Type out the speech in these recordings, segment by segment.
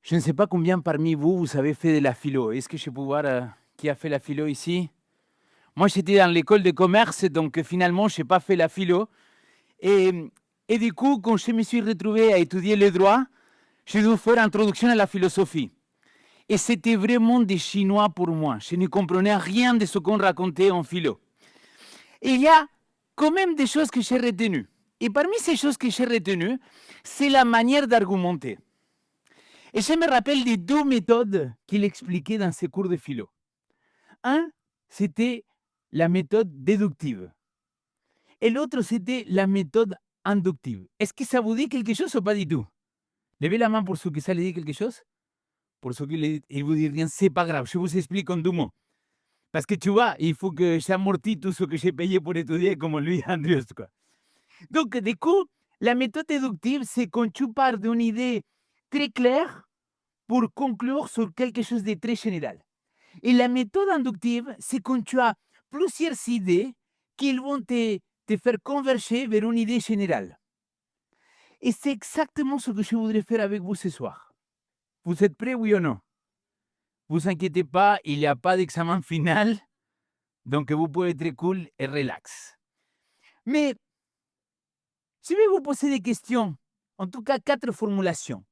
Je ne sais pas combien parmi vous, vous avez fait de la philo. Est-ce que je peux voir qui a fait la philo ici? Moi, j'étais dans l'école de commerce, donc finalement, je n'ai pas fait la philo. Et, et du coup, quand je me suis retrouvé à étudier le droit, j'ai dû faire introduction à la philosophie. Et c'était vraiment des Chinois pour moi. Je ne comprenais rien de ce qu'on racontait en philo. Et il y a quand même des choses que j'ai retenues. Et parmi ces choses que j'ai retenues, c'est la manière d'argumenter. Et je me rappelle des deux méthodes qu'il expliquait dans ses cours de philo. Un, c'était la méthode déductive. Et l'autre, c'était la méthode inductive. Est-ce que ça vous dit quelque chose ou pas du tout? Levez la main pour ceux que ça les dit quelque chose. Pour ceux qui vous disent rien, c'est pas grave, je vous explique en deux mots. Parce que tu vois, il faut que j'amortisse tout ce que j'ai payé pour étudier comme lui, Andrews, quoi. Donc, du coup, la méthode déductive, c'est quand tu pars d'une idée très claire pour conclure sur quelque chose de très général. Et la méthode inductive, c'est quand tu as plusieurs idées qui vont te faire converger vers une idée générale. Et c'est exactement ce que je voudrais faire avec vous ce soir. Vous êtes prêts, oui ou non? Vous inquiétez pas, il n'y a pas d'examen final, donc vous pouvez être cool et relax. Mais je vais vous poser des questions, en tout cas 4 formulations.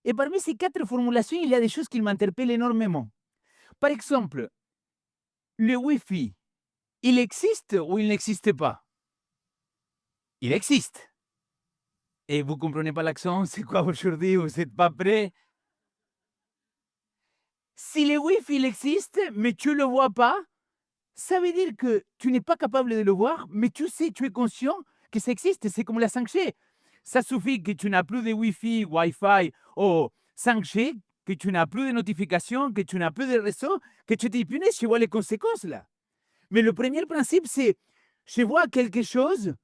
Et parmi ces 4 formulations, il y a des choses qui m'interpellent énormément. Par exemple, le Wi-Fi, il existe ou il n'existe pas? Il existe. Et vous comprenez pas l'accent, c'est quoi aujourd'hui? Vous n'êtes pas prêts? Si le Wi-Fi il existe, mais tu ne le vois pas, ça veut dire que tu n'es pas capable de le voir, mais tu sais, tu es conscient que ça existe. C'est comme la 5G. Ça suffit que tu n'as plus de Wi-Fi, Wi-Fi ou 5G, que tu n'as plus de notifications, que tu n'as plus de réseau, que tu te dis, punaise, je vois les conséquences là. Mais le premier principe, c'est, je vois quelque chose,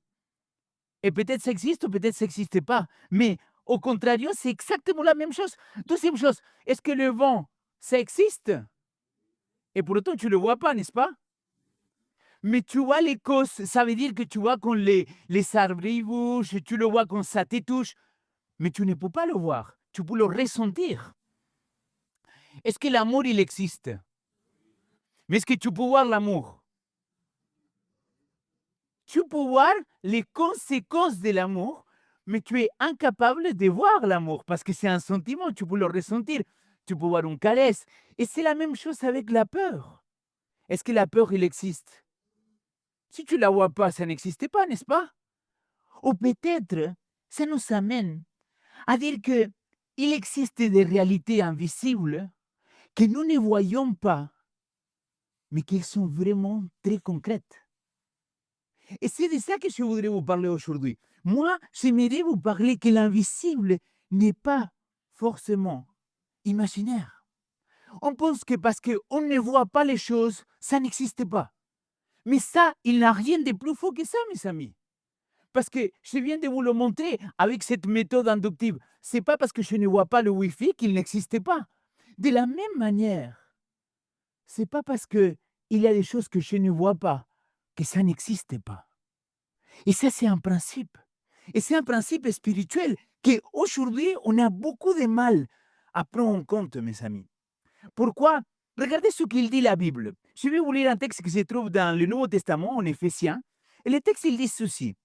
et peut-être ça existe ou peut-être ça n'existe pas. Mais au contraire, c'est exactement la même chose. Deuxième chose, est-ce que le vent, ça existe? Et pour autant, tu ne le vois pas, n'est-ce pas? Mais tu vois les causes, ça veut dire que tu vois quand les arbres ils bougent, tu le vois quand ça te touche, mais tu ne peux pas le voir, tu peux le ressentir. Est-ce que l'amour, il existe? Mais est-ce que tu peux voir l'amour? Tu peux voir les conséquences de l'amour, mais tu es incapable de voir l'amour parce que c'est un sentiment, tu peux le ressentir. Tu peux voir une caresse. Et c'est la même chose avec la peur. Est-ce que la peur, il existe? Si tu la vois pas, ça n'existe pas, n'est-ce pas? Ou peut-être, ça nous amène à dire que il existe des réalités invisibles que nous ne voyons pas, mais qui sont vraiment très concrètes. Et c'est de ça que je voudrais vous parler aujourd'hui. Moi, j'aimerais vous parler que l'invisible n'est pas forcément imaginaire. On pense que parce qu'on ne voit pas les choses, ça n'existe pas. Mais ça, il n'a rien de plus faux que ça, mes amis. Parce que je viens de vous le montrer avec cette méthode inductive. C'est pas parce que je ne vois pas le Wi-Fi qu'il n'existe pas. De la même manière, c'est pas parce que il y a des choses que je ne vois pas que ça n'existe pas. Et ça, c'est un principe. Et c'est un principe spirituel qu'aujourd'hui, on a beaucoup de mal à prendre en compte, mes amis. Pourquoi? Regardez ce qu'il dit la Bible. Je vais vous lire un texte qui se trouve dans le Nouveau Testament, en Éphésiens. Et le texte, il dit ceci.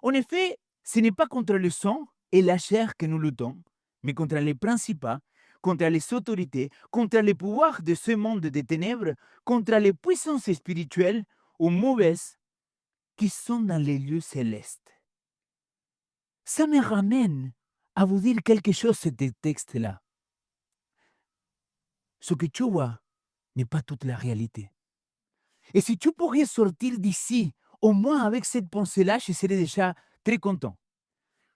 En effet, ce n'est pas contre le sang et la chair que nous luttons, mais contre les principats, contre les autorités, contre les pouvoirs de ce monde des ténèbres, contre les puissances spirituelles ou mauvaises qui sont dans les lieux célestes. Ça me ramène à vous dire quelque chose, ce texte-là. Ce que tu vois n'est pas toute la réalité. Et si tu pourrais sortir d'ici, au moins avec cette pensée-là, je serais déjà très content.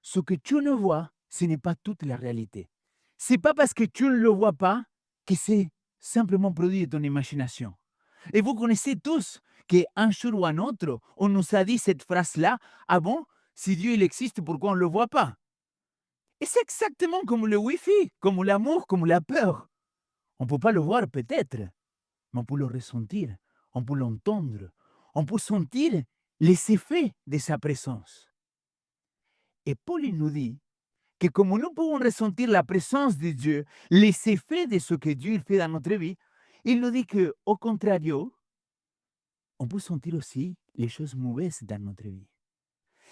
Ce que tu ne vois, ce n'est pas toute la réalité. C'est pas parce que tu ne le vois pas que c'est simplement produit de ton imagination. Et vous connaissez tous qu'un jour ou un autre, on nous a dit cette phrase-là, ah bon, si Dieu il existe, pourquoi on ne le voit pas? Et c'est exactement comme le Wi-Fi, comme l'amour, comme la peur. On ne peut pas le voir peut-être, mais on peut le ressentir, on peut l'entendre, on peut sentir les effets de sa présence. Et Paul il nous dit que comme nous pouvons ressentir la présence de Dieu, les effets de ce que Dieu il fait dans notre vie, il nous dit qu'au contraire, on peut sentir aussi les choses mauvaises dans notre vie.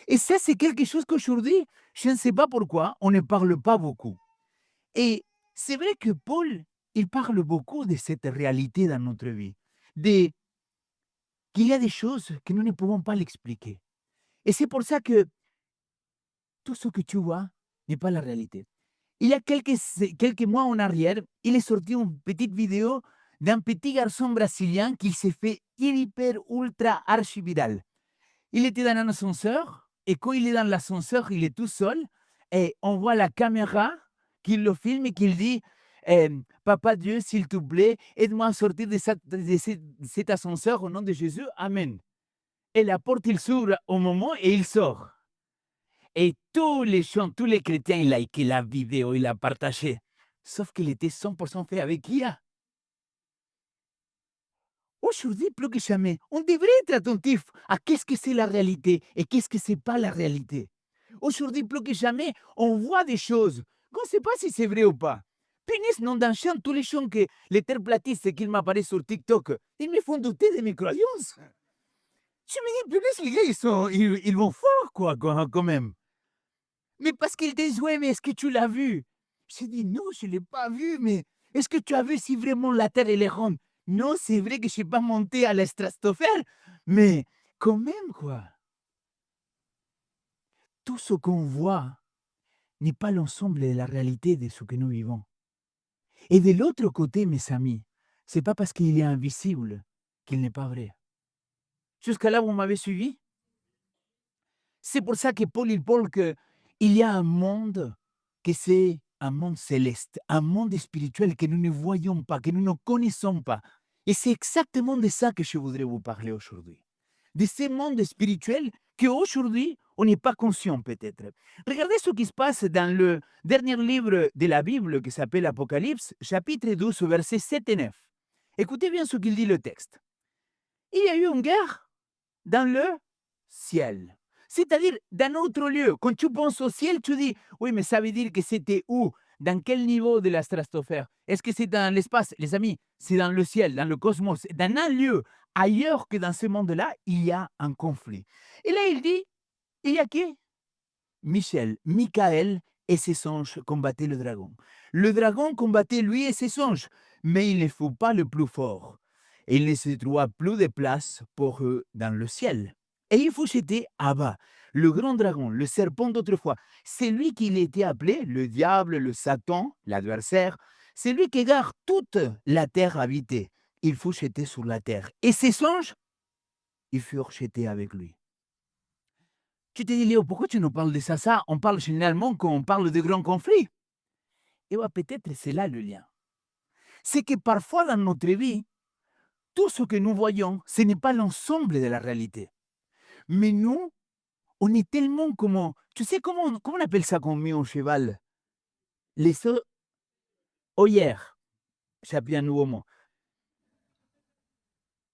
Et ça, c'est quelque chose qu'aujourd'hui, je ne sais pas pourquoi, on ne parle pas beaucoup. Et c'est vrai que Paul, il parle beaucoup de cette réalité dans notre vie, de, qu'il y a des choses que nous ne pouvons pas l'expliquer. Et c'est pour ça que tout ce que tu vois n'est pas la réalité. Il y a quelques mois en arrière, il est sorti une petite vidéo d'un petit garçon brésilien qui s'est fait hyper ultra archi-viral. Il était dans un ascenseur et quand il est dans l'ascenseur, il est tout seul et on voit la caméra qui le filme et qui dit Papa Dieu, s'il te plaît, aide-moi à sortir de cet ascenseur au nom de Jésus. Amen. Et la porte, il s'ouvre au moment et il sort. Et tous les gens, tous les chrétiens, ils liké la vidéo, ils la partagé. Sauf qu'il était 100% fait avec IA. Aujourd'hui, plus que jamais, on devrait être attentif à qu'est-ce que c'est la réalité et qu'est-ce que c'est pas la réalité. Aujourd'hui, plus que jamais, on voit des choses qu'on ne sait pas si c'est vrai ou pas. Punaise, nom d'un chien, tous les gens que les terreplatistes qu'ils m'apparaissent sur TikTok, ils me font douter de mes croyances. Je me dis, punaise, les gars, ils vont fort, quoi, quand même. Mais parce qu'ils disent, ouais, mais est-ce que tu l'as vu? Je dis, non, je ne l'ai pas vu, mais est-ce que tu as vu si vraiment la Terre elle est ronde? Non, c'est vrai que je n'ai pas monté à la stratosphère, mais quand même, quoi. Tout ce qu'on voit n'est pas l'ensemble de la réalité de ce que nous vivons. Et de l'autre côté, mes amis, c'est pas parce qu'il est invisible qu'il n'est pas vrai. Jusqu'à là, vous m'avez suivi? C'est pour ça que Paul, il parle qu'il y a un monde que c'est un monde céleste, un monde spirituel que nous ne voyons pas, que nous ne connaissons pas. Et c'est exactement de ça que je voudrais vous parler aujourd'hui. De ce monde spirituel qu'aujourd'hui, on n'est pas conscient peut-être. Regardez ce qui se passe dans le dernier livre de la Bible qui s'appelle Apocalypse, chapitre 12, versets 7 et 9. Écoutez bien ce qu'il dit le texte. Il y a eu une guerre dans le ciel. C'est-à-dire dans notre lieu. Quand tu penses au ciel, tu dis, oui, mais ça veut dire que c'était où? Dans quel niveau de la stratosphère? Est-ce que c'est dans l'espace? Les amis, c'est dans le ciel, dans le cosmos. Dans un lieu ailleurs que dans ce monde-là, il y a un conflit. Et là, il dit, il y a qui? Michael et ses anges combattaient le dragon. Le dragon combattait lui et ses anges, mais il ne fut pas le plus fort. Et il ne se trouva plus de place pour eux dans le ciel. Et il fut jeté à bas. Le grand dragon, le serpent d'autrefois, c'est lui qui était appelé le diable, le Satan, l'adversaire. C'est lui qui garde toute la terre habitée. Il fut jeté sur la terre. Et ses anges, ils furent jetés avec lui. Tu te dis, Léo, pourquoi tu nous parles de ça? On parle généralement quand on parle de grands conflits. Et bien, peut-être c'est là le lien. C'est que parfois dans notre vie, tout ce que nous voyons, ce n'est pas l'ensemble de la réalité. Mais nous, on est tellement comme... Tu sais comment on appelle ça quand on met un cheval? Les œillères. J'ai appris un nouveau mot.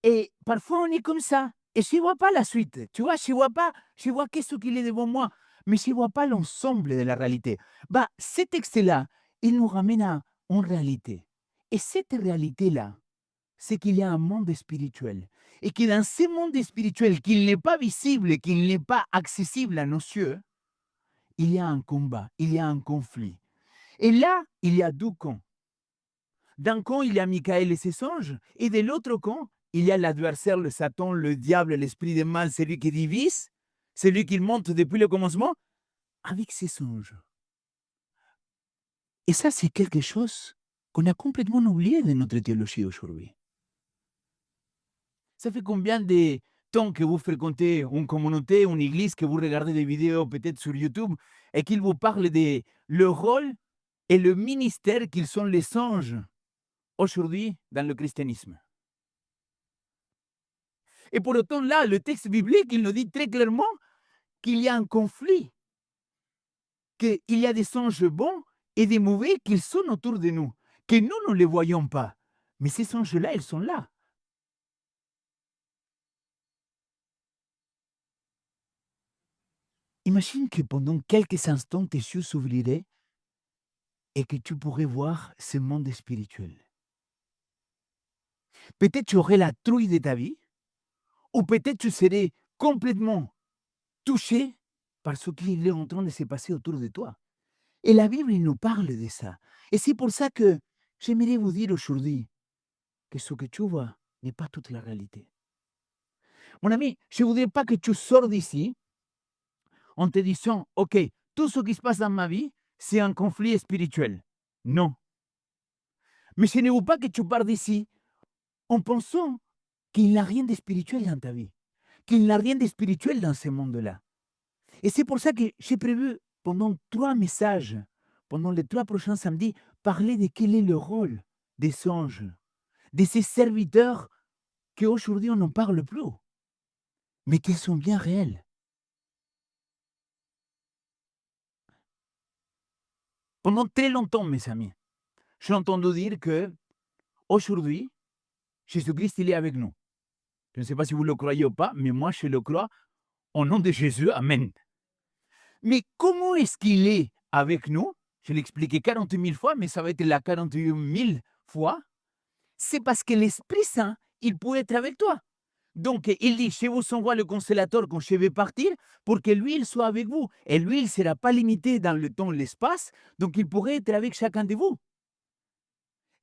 Et parfois, on est comme ça. Et je ne vois pas la suite. Tu vois, je ne vois qu'est-ce qu'il est devant moi. Mais je ne vois pas l'ensemble de la réalité. Bah, ce texte-là, il nous ramène à une réalité. Et cette réalité-là, c'est qu'il y a un monde spirituel. Et que dans ce monde spirituel, qu'il n'est pas visible, qu'il n'est pas accessible à nos yeux, il y a un combat, il y a un conflit. Et là, il y a deux camps. D'un camp, il y a Michael et ses anges, et de l'autre camp, il y a l'adversaire, le Satan, le diable, l'esprit de mal, celui qui divise, celui qui monte depuis le commencement, avec ses anges. Et ça, c'est quelque chose qu'on a complètement oublié de notre théologie aujourd'hui. Ça fait combien de temps que vous fréquentez une communauté, une église, que vous regardez des vidéos peut-être sur YouTube, et qu'ils vous parlent de le rôle et le ministère qu'ils sont les anges aujourd'hui dans le christianisme? Et pour autant, là, le texte biblique, il nous dit très clairement qu'il y a un conflit, qu'il y a des anges bons et des mauvais qui sont autour de nous, que nous ne les voyons pas. Mais ces anges-là, ils sont là. Imagine que pendant quelques instants, tes yeux s'ouvriraient et que tu pourrais voir ce monde spirituel. Peut-être tu aurais la trouille de ta vie, ou peut-être tu serais complètement touché par ce qui est en train de se passer autour de toi. Et la Bible il nous parle de ça. Et c'est pour ça que j'aimerais vous dire aujourd'hui que ce que tu vois n'est pas toute la réalité. Mon ami, je ne voudrais pas que tu sors d'ici en te disant, OK, tout ce qui se passe dans ma vie, c'est un conflit spirituel. Non. Mais je ne veux pas que tu pars d'ici en pensant qu'il n'y a rien de spirituel dans ta vie, qu'il n'y a rien de spirituel dans ce monde-là. Et c'est pour ça que j'ai prévu pendant 3 messages, pendant les 3 prochains samedis, parler de quel est le rôle des anges, de ces serviteurs qu'aujourd'hui on n'en parle plus, mais qui sont bien réels. Pendant très longtemps, mes amis, j'ai entendu dire que aujourd'hui, Jésus-Christ, il est avec nous. Je ne sais pas si vous le croyez ou pas, mais moi, je le crois au nom de Jésus. Amen. Mais comment est-ce qu'il est avec nous? Je l'ai expliqué 40 000 fois, mais ça va être la 41 000 fois. C'est parce que l'Esprit Saint, il peut être avec toi. Donc, il dit, je vous envoie le consolateur quand je vais partir pour que lui, il soit avec vous. Et lui, il ne sera pas limité dans le temps et l'espace, donc il pourrait être avec chacun de vous.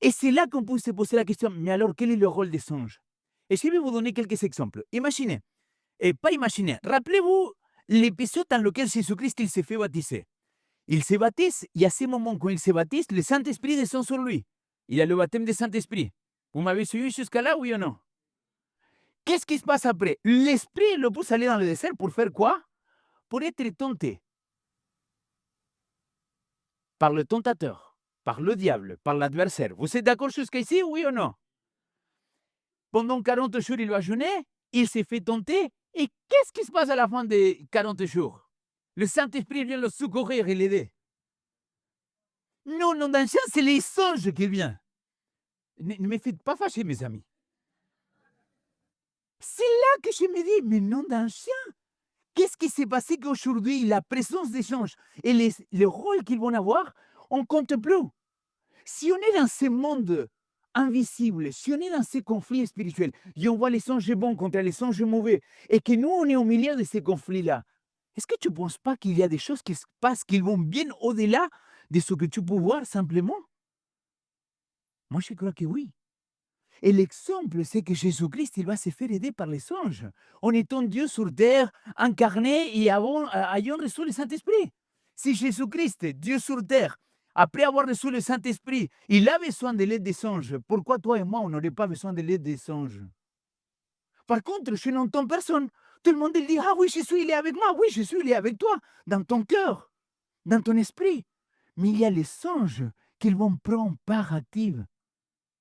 Et c'est là qu'on peut se poser la question, mais alors, quel est le rôle des anges? Et je vais vous donner quelques exemples. Imaginez, et pas imaginez, rappelez-vous l'épisode dans lequel Jésus-Christ, il s'est fait baptiser. Il se baptise, et à ce moment, quand il se baptise, le Saint-Esprit descend sur lui. Il a le baptême du Saint-Esprit. Vous m'avez suivi jusqu'à là, oui ou non? Qu'est-ce qui se passe après? L'Esprit le pousse à aller dans le désert pour faire quoi? Pour être tenté par le tentateur, par le diable, par l'adversaire. Vous êtes d'accord jusqu'ici, oui ou non? Pendant 40 jours, il va jeûner, il s'est fait tenter, et qu'est-ce qui se passe à la fin des 40 jours? Le Saint-Esprit vient le secourir et l'aider. Non, non, d'ancien, c'est les songes qui viennent. Ne me faites pas fâcher, mes amis. C'est là que je me dis, mais non d'ancien. Qu'est-ce qui s'est passé qu'aujourd'hui, la présence des anges et le rôle qu'ils vont avoir, on ne compte plus. Si on est dans ce monde invisible, si on est dans ces conflits spirituels, et on voit les anges bons contre les anges mauvais, et que nous, on est au milieu de ces conflits-là, est-ce que tu ne penses pas qu'il y a des choses qui se passent, qui vont bien au-delà de ce que tu peux voir simplement? Moi, je crois que oui. Et l'exemple, c'est que Jésus-Christ, il va se faire aider par les anges, en étant Dieu sur terre, incarné et ayant reçu le Saint-Esprit. Si Jésus-Christ, Dieu sur terre, après avoir reçu le Saint-Esprit, il a besoin de l'aide des anges, pourquoi toi et moi, on n'aurait pas besoin de l'aide des anges? Par contre, je n'entends personne. Tout le monde il dit, ah oui, Jésus, il est avec moi. Oui, Jésus, il est avec toi, dans ton cœur, dans ton esprit. Mais il y a les anges qui vont prendre part active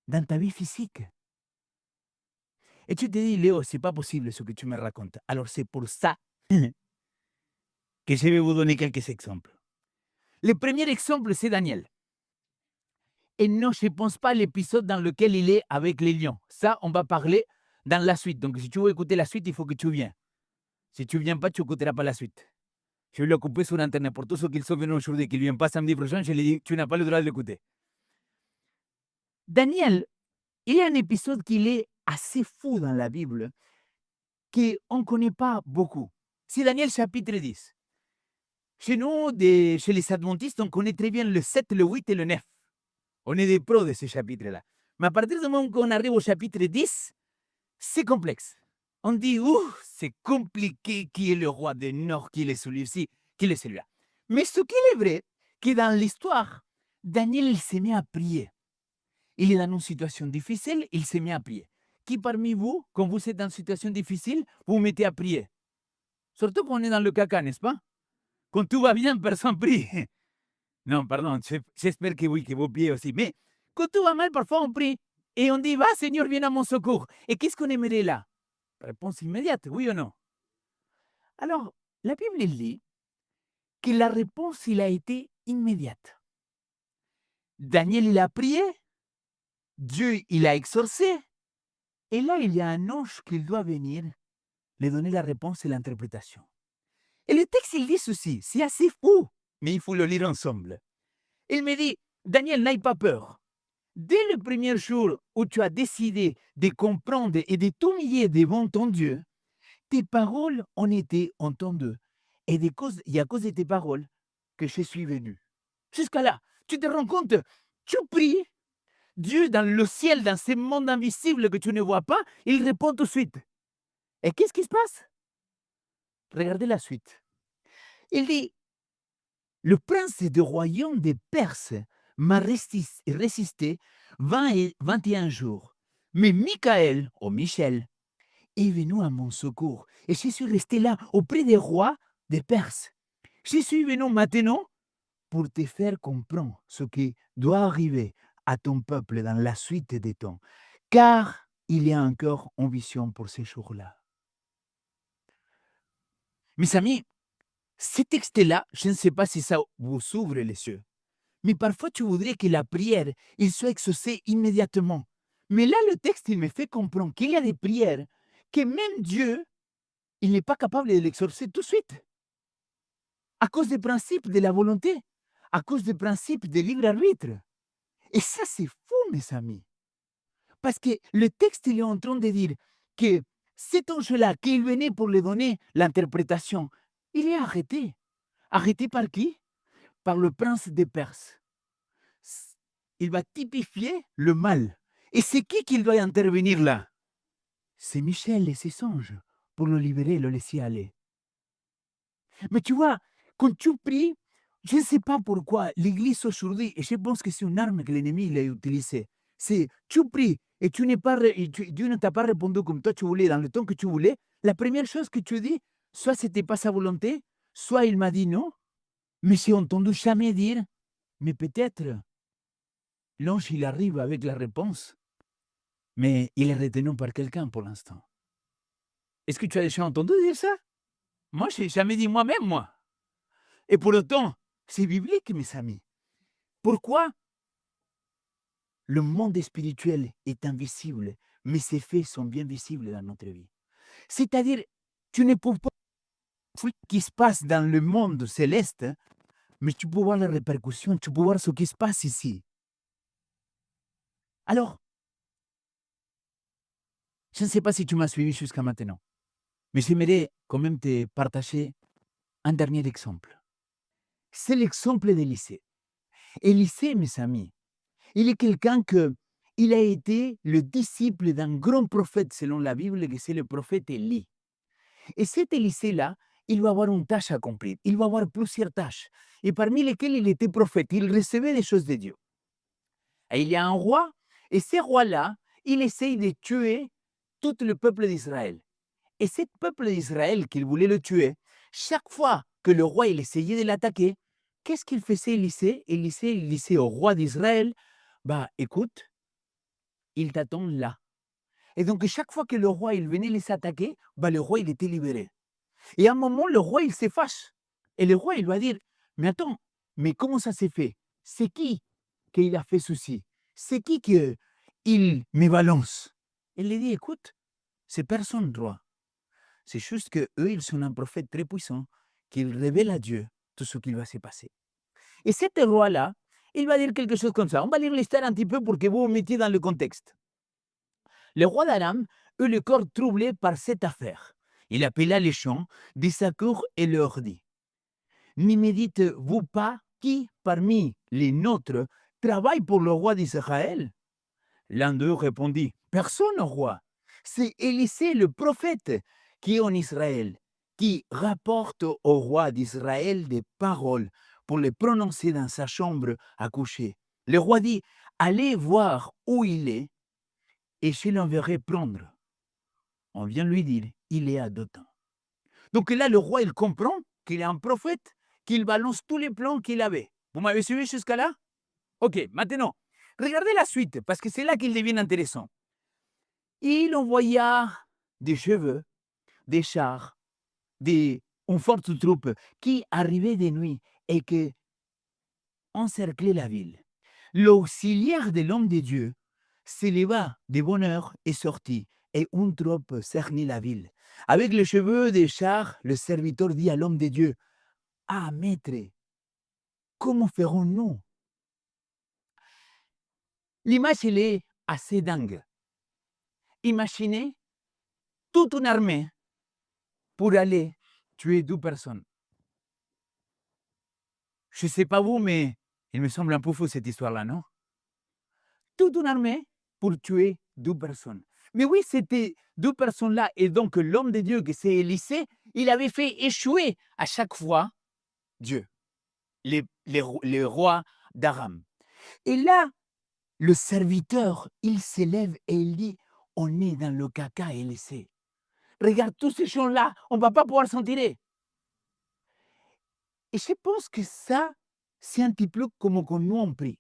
dans ta vie physique. Et tu te dis, Léo, c'est pas possible ce que tu me racontes. Alors c'est pour ça que je vais vous donner quelques exemples. Le premier exemple, c'est Daniel. Et non, je ne pense pas à l'épisode dans lequel il est avec les lions. Ça, on va parler dans la suite. Donc, si tu veux écouter la suite, il faut que tu viennes. Si tu ne viens pas, tu n'écouteras pas la suite. Je vais le couper sur Internet. Pour tous ceux qui sont venus aujourd'hui, qui ne viennent pas samedi prochain, je leur dis, tu n'as pas le droit de l'écouter. Daniel, il y a un épisode qui est assez fou dans la Bible, qu'on ne connaît pas beaucoup. C'est Daniel chapitre 10. Chez nous, chez les adventistes, on connaît très bien le 7, le 8 et le 9. On est des pros de ce chapitre-là. Mais à partir du moment qu'on arrive au chapitre 10, c'est complexe. On dit, c'est compliqué qui est le roi du Nord, qui est celui-ci, qui est celui-là. Mais ce qui est vrai, que dans l'histoire, Daniel, il s'est mis à prier. Il est dans une situation difficile, il s'est mis à prier. Qui parmi vous, quand vous êtes dans une situation difficile, vous vous mettez à prier? Surtout quand on est dans le caca, n'est-ce pas? Quand tout va bien, personne prie. Non, pardon, j'espère que oui, que vous priez aussi. Mais quand tout va mal, parfois on prie. Et on dit, va Seigneur, viens à mon secours. Et qu'est-ce qu'on aimerait là? Réponse immédiate, oui ou non? Alors, la Bible dit que la réponse, il a été immédiate. Daniel, il a prié. Dieu, il a exorcé. Et là, il y a un ange qui doit venir lui donner la réponse et l'interprétation. Et le texte, il dit ceci, c'est assez fou, mais il faut le lire ensemble. Il me dit, Daniel, n'aie pas peur. Dès le premier jour où tu as décidé de comprendre et de t'humilier devant ton Dieu, tes paroles ont été entendues. Et à cause de tes paroles que je suis venu. Jusqu'à là, tu te rends compte, tu pries, Dieu dans le ciel, dans ce monde invisible que tu ne vois pas, il répond tout de suite. Et qu'est-ce qui se passe? Regardez la suite. Il dit, le prince du royaume des Perses m'a résisté 21 jours. Mais Michael, ou Michel, est venu à mon secours. Et je suis resté là, auprès des rois des Perses. Je suis venu maintenant pour te faire comprendre ce qui doit arriver à ton peuple dans la suite des temps. Car il y a encore une vision pour ces jours-là. Mes amis, ce texte-là, je ne sais pas si ça vous ouvre les yeux. Mais parfois, tu voudrais que la prière, il soit exaucée immédiatement. Mais là, le texte, il me fait comprendre qu'il y a des prières que même Dieu, il n'est pas capable de l'exaucer tout de suite. À cause des principes de la volonté, à cause des principes de libre arbitre. Et ça, c'est fou, mes amis. Parce que le texte, il est en train de dire que cet ange-là, qu'il venait pour lui donner l'interprétation, il est arrêté. Arrêté par qui? Par le prince des Perses. Il va typifier le mal. Et c'est qui doit intervenir là? C'est Michel et ses anges pour le libérer, le laisser aller. Mais tu vois, quand tu pries, je ne sais pas pourquoi l'Église aujourd'hui, et je pense que c'est une arme que l'ennemi a utilisée, c'est tu pries et Dieu ne t'a pas répondu comme toi tu voulais, dans le temps que tu voulais, la première chose que tu dis, soit c'était pas sa volonté, soit il m'a dit non, mais j'ai entendu jamais dire, mais peut-être l'ange il arrive avec la réponse, mais il est retenu par quelqu'un pour l'instant. Est-ce que tu as déjà entendu dire ça? Moi, je n'ai jamais dit moi-même, moi. Et pour autant, c'est biblique, mes amis. Pourquoi? Le monde spirituel est invisible, mais ses faits sont bien visibles dans notre vie. C'est-à-dire, tu ne peux pas voir ce qui se passe dans le monde céleste, mais tu peux voir les répercussions, tu peux voir ce qui se passe ici. Alors, je ne sais pas si tu m'as suivi jusqu'à maintenant, mais j'aimerais quand même te partager un dernier exemple. C'est l'exemple d'Élisée. Élisée, mes amis, il est quelqu'un il a été le disciple d'un grand prophète selon la Bible, que c'est le prophète Élie. Et cet Élisée-là, il va avoir une tâche à accomplir. Il va avoir plusieurs tâches. Et parmi lesquelles il était prophète, il recevait des choses de Dieu. Et il y a un roi, et ce roi-là, il essaye de tuer tout le peuple d'Israël. Et ce peuple d'Israël qu'il voulait le tuer, chaque fois que le roi il essayait de l'attaquer, qu'est-ce qu'il faisait Élisée? Élisée, il disait au roi d'Israël, bah écoute, il t'attend là. Et donc chaque fois que le roi il venait les attaquer, bah, le roi il était libéré. Et à un moment, le roi il se fâche. Et le roi il va dire, mais attends, mais comment ça s'est fait? C'est qui a fait ceci? C'est qui il me balance? Il lui dit, écoute, c'est personne, roi. C'est juste que eux, ils sont un prophète très puissant qui révèle à Dieu tout ce qui va se passer. Et cet roi-là, il va dire quelque chose comme ça. On va lire l'histoire un petit peu pour que vous vous mettiez dans le contexte. Le roi d'Aram eut le corps troublé par cette affaire. Il appela les gens de sa cour et leur dit, ne me dites-vous pas qui parmi les nôtres travaille pour le roi d'Israël? L'un d'eux répondit, personne, roi. C'est Élisée le prophète qui est en Israël, qui rapporte au roi d'Israël des paroles pour les prononcer dans sa chambre à coucher. Le roi dit, allez voir où il est et je l'enverrai prendre. On vient lui dire, il est à Dothan. Donc là, le roi, il comprend qu'il est un prophète, qu'il balance tous les plans qu'il avait. Vous m'avez suivi jusqu'à là? Ok, maintenant, regardez la suite, parce que c'est là qu'il devient intéressant. Il envoya des cheveux, des chars, une forte troupe qui arrivait de nuit et qui encerclait la ville. L'auxiliaire de l'homme de Dieu s'éleva de bonne heure et sortit et une troupe cernit la ville. Avec les cheveux des chars, le serviteur dit à l'homme de Dieu, ah, maître, comment ferons-nous? L'image, elle est assez dingue. Imaginez toute une armée pour aller tuer 2 personnes. Je ne sais pas vous, mais il me semble un peu fou cette histoire-là, non? Toute une armée pour tuer 2 personnes. Mais oui, c'était 2 personnes-là et donc l'homme de Dieu, que c'est Élisée, il avait fait échouer à chaque fois Dieu, les rois d'Aram. Et là, le serviteur, il s'élève et il dit, on est dans le caca, Élisée. Regarde tous ces gens-là, on ne va pas pouvoir s'en tirer. Et je pense que ça, c'est un petit peu comme quand nous on prie.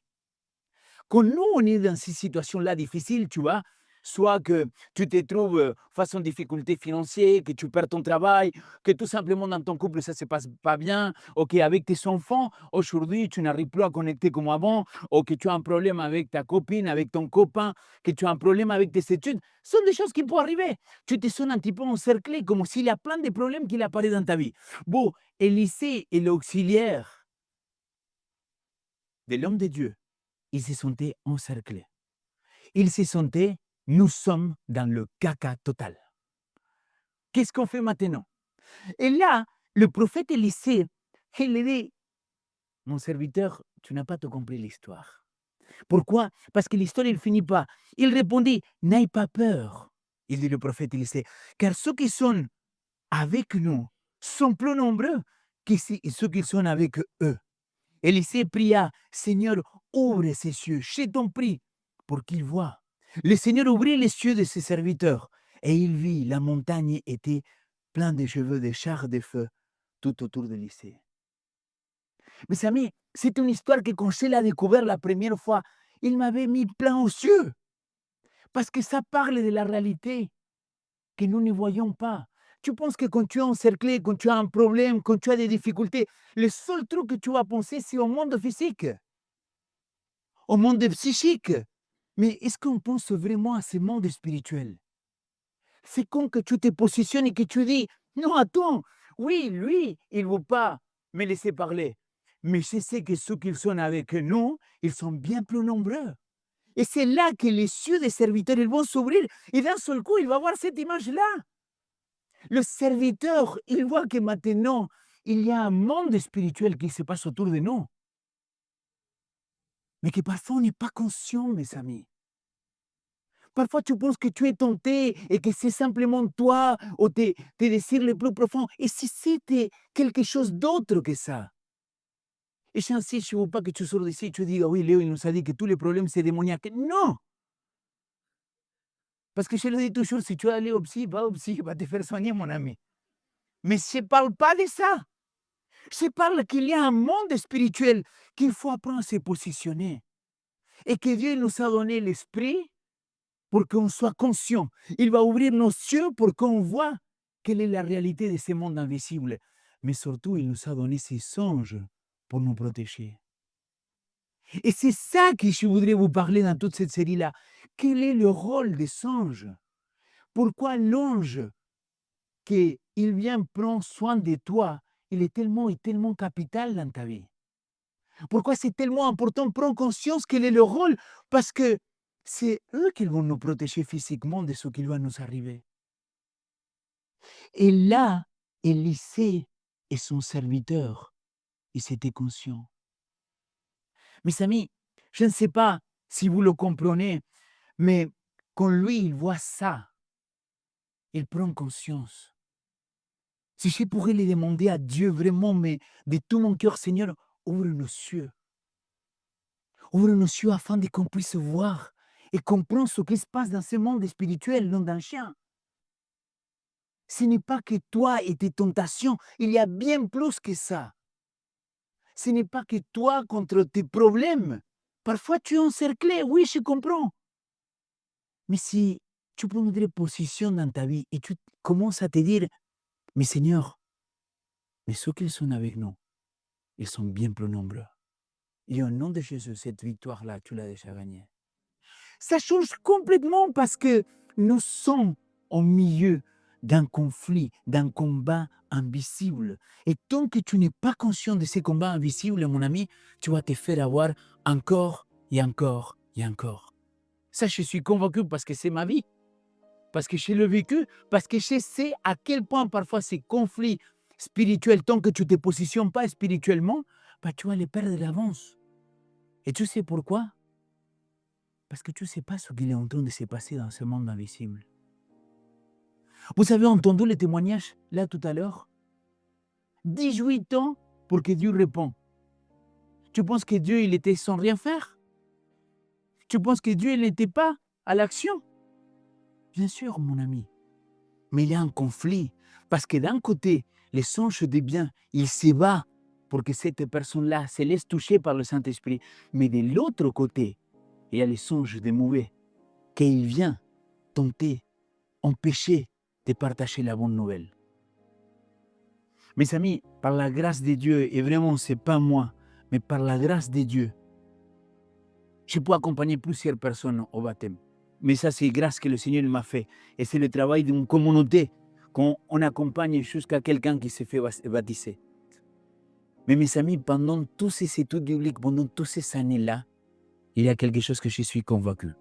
Quand nous, on est dans ces situations-là difficiles, tu vois, soit que tu te trouves face à une difficulté financière, que tu perds ton travail, que tout simplement dans ton couple, ça ne se passe pas bien, ou qu'avec tes enfants, aujourd'hui, tu n'arrives plus à connecter comme avant, ou que tu as un problème avec ta copine, avec ton copain, que tu as un problème avec tes études, ce sont des choses qui peuvent arriver. Tu te sens un petit peu encerclé, comme s'il y a plein de problèmes qui apparaissent dans ta vie. Bon, Élisée est l'auxiliaire de l'homme de Dieu. Ils se sentaient encerclés. Ils se sentaient, nous sommes dans le caca total. Qu'est-ce qu'on fait maintenant? Et là, le prophète Élisée, il lui dit, mon serviteur, tu n'as pas tout compris l'histoire. Pourquoi? Parce que l'histoire, elle ne finit pas. Il répondit, n'aie pas peur, il dit le prophète Élisée, car ceux qui sont avec nous sont plus nombreux que ceux qui sont avec eux. Élisée pria, Seigneur, ouvre ses cieux, je t'en prie, pour qu'il voie. Le Seigneur ouvrit les cieux de ses serviteurs, et il vit la montagne était pleine de cheveux de chars de feu tout autour d'Élisée. Mes amis, c'est une histoire que quand je l'ai découvert la première fois, il m'avait mis plein aux cieux, parce que ça parle de la réalité que nous ne voyons pas. Tu penses que quand tu es encerclé, quand tu as un problème, quand tu as des difficultés, le seul truc que tu vas penser, c'est au monde physique, au monde psychique. Mais est-ce qu'on pense vraiment à ce monde spirituel? C'est quand que tu te positionnes et que tu dis, non, attends, oui, lui, il ne veut pas me laisser parler. Mais je sais que ceux qui sont avec nous, ils sont bien plus nombreux. Et c'est là que les cieux des serviteurs, ils vont s'ouvrir. Et d'un seul coup, il va voir cette image-là. Le serviteur, il voit que maintenant, il y a un monde spirituel qui se passe autour de nous. Mais que parfois, on n'est pas conscient, mes amis. Parfois, tu penses que tu es tenté et que c'est simplement toi ou tes désirs les plus profonds. Et si c'était quelque chose d'autre que ça? Et j'insiste, je ne veux pas que tu sors d'ici et tu dis, ah oui, Léo, il nous a dit que tous les problèmes, c'est démoniaque. Non! Parce que je le dis toujours, si tu veux aller au psy, va au psy, va te faire soigner, mon ami. Mais je ne parle pas de ça. Je parle qu'il y a un monde spirituel qu'il faut apprendre à se positionner. Et que Dieu nous a donné l'esprit pour qu'on soit conscient. Il va ouvrir nos yeux pour qu'on voit quelle est la réalité de ce monde invisible. Mais surtout, il nous a donné ses songes pour nous protéger. Et c'est ça que je voudrais vous parler dans toute cette série-là. Quel est le rôle des songes? Pourquoi l'ange, qu'il vient prendre soin de toi, il est tellement capital dans ta vie? Pourquoi c'est tellement important de prendre conscience quel est le rôle? Parce que c'est eux qui vont nous protéger physiquement de ce qui va nous arriver. Et là, Élisée et son serviteur, ils étaient conscients. Mes amis, je ne sais pas si vous le comprenez, mais quand lui, il voit ça, il prend conscience. Si je pourrais lui demander à Dieu vraiment, mais de tout mon cœur, Seigneur, ouvre nos cieux. Ouvre nos yeux afin qu'on puisse voir et comprendre ce qui se passe dans ce monde spirituel, non d'un chien. Ce n'est pas que toi et tes tentations, il y a bien plus que ça. Ce n'est pas que toi contre tes problèmes. Parfois tu es encerclé, oui, je comprends. Mais si tu prends une position dans ta vie et tu commences à te dire, mais Seigneur, mais ceux qui sont avec nous, ils sont bien plus nombreux. Et au nom de Jésus, cette victoire-là, tu l'as déjà gagnée. Ça change complètement parce que nous sommes au milieu d'un conflit, d'un combat invisible. Et tant que tu n'es pas conscient de ces combats invisibles, mon ami, tu vas te faire avoir encore et encore et encore. Ça, je suis convaincu parce que c'est ma vie, parce que j'ai le vécu, parce que je sais à quel point parfois ces conflits spirituels, tant que tu ne te positionnes pas spirituellement, bah, tu vas les perdre d'avance. Et tu sais pourquoi? Parce que tu ne sais pas ce qu'il est en train de se passer dans ce monde invisible. Vous avez entendu le témoignage là tout à l'heure? 18 ans pour que Dieu réponde. Tu penses que Dieu, il était sans rien faire? Tu penses que Dieu, il n'était pas à l'action? Bien sûr, mon ami. Mais il y a un conflit. Parce que d'un côté, les anges des biens, ils se battent pour que cette personne-là se laisse toucher par le Saint-Esprit. Mais de l'autre côté, il y a les anges des mauvais, qu'il vient tenter, empêcher de partager la bonne nouvelle. Mes amis, par la grâce de Dieu, et vraiment, ce n'est pas moi, mais par la grâce de Dieu, je peux accompagner plusieurs personnes au baptême. Mais ça, c'est grâce que le Seigneur m'a fait. Et c'est le travail d'une communauté qu'on accompagne jusqu'à quelqu'un qui s'est fait baptiser. Mais mes amis, pendant tous ces études bibliques, pendant toutes ces années-là, il y a quelque chose que je suis convaincu.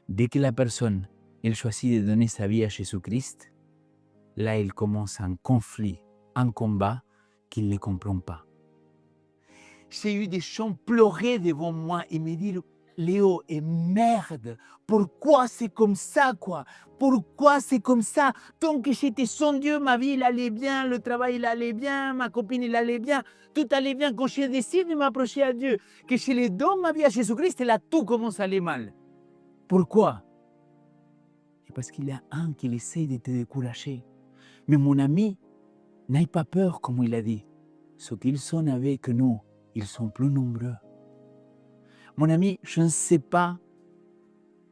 Dès que la personne, elle choisit de donner sa vie à Jésus-Christ, là, il commence un conflit, un combat qu'il ne comprend pas. J'ai eu des gens pleurer devant moi et me dire, Léo, et merde, pourquoi c'est comme ça, quoi? Pourquoi c'est comme ça? Tant que j'étais sans Dieu, ma vie, il allait bien, le travail, il allait bien, ma copine, il allait bien, tout allait bien. Quand j'ai décidé de m'approcher à Dieu, que je lui donne ma vie à Jésus-Christ, et là, tout commence à aller mal. Pourquoi? C'est parce qu'il y a un qui essaie de te décourager. Mais mon ami, n'aie pas peur, comme il a dit. Ceux qu'ils sont avec nous, ils sont plus nombreux. Mon ami, je ne sais pas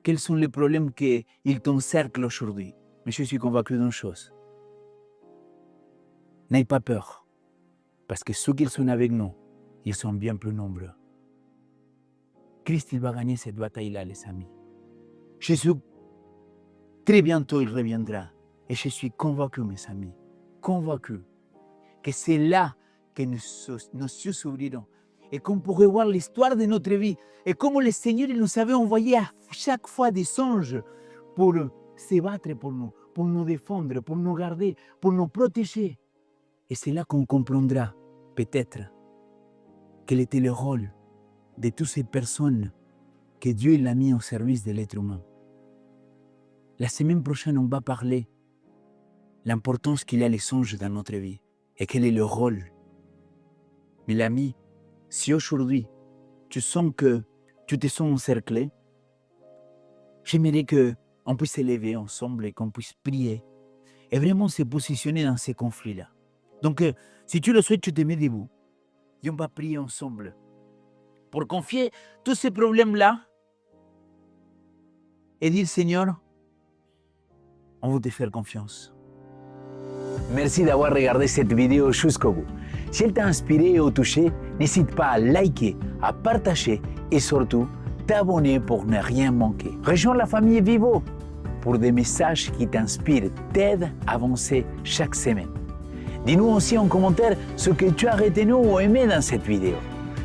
quels sont les problèmes qu'ils t'encerclent aujourd'hui, mais je suis convaincu d'une chose. N'aie pas peur, parce que ceux qui sont avec nous, ils sont bien plus nombreux. Christ, il va gagner cette bataille-là, les amis. Jésus, très bientôt, il reviendra. Et je suis convaincu, mes amis, convaincu, que c'est là que nos yeux s'ouvriront et qu'on pourrait voir l'histoire de notre vie et comment le Seigneur il nous avait envoyé à chaque fois des anges pour se battre pour nous défendre, pour nous garder, pour nous protéger. Et c'est là qu'on comprendra peut-être quel était le rôle de toutes ces personnes que Dieu il a mis au service de l'être humain. La semaine prochaine, on va parler de l'importance qu'il y a les anges dans notre vie et quel est le rôle. Mais l'ami, si aujourd'hui, tu sens que tu te sens encerclé, j'aimerais qu'on puisse s'élever ensemble et qu'on puisse prier et vraiment se positionner dans ces conflits-là. Donc, si tu le souhaites, tu te mets debout et on va prier ensemble pour confier tous ces problèmes-là et dire, Seigneur, on veut te faire confiance. Merci d'avoir regardé cette vidéo jusqu'au bout. Si elle t'a inspiré ou touché, n'hésite pas à liker, à partager et surtout t'abonner pour ne rien manquer. Rejoins la famille Vivo pour des messages qui t'inspirent, t'aident à avancer chaque semaine. Dis-nous aussi en commentaire ce que tu as retenu ou aimé dans cette vidéo.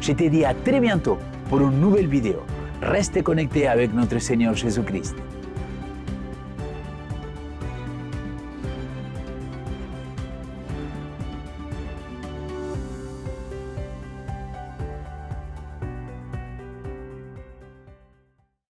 Je te dis à très bientôt pour une nouvelle vidéo. Reste connecté avec notre Seigneur Jésus-Christ.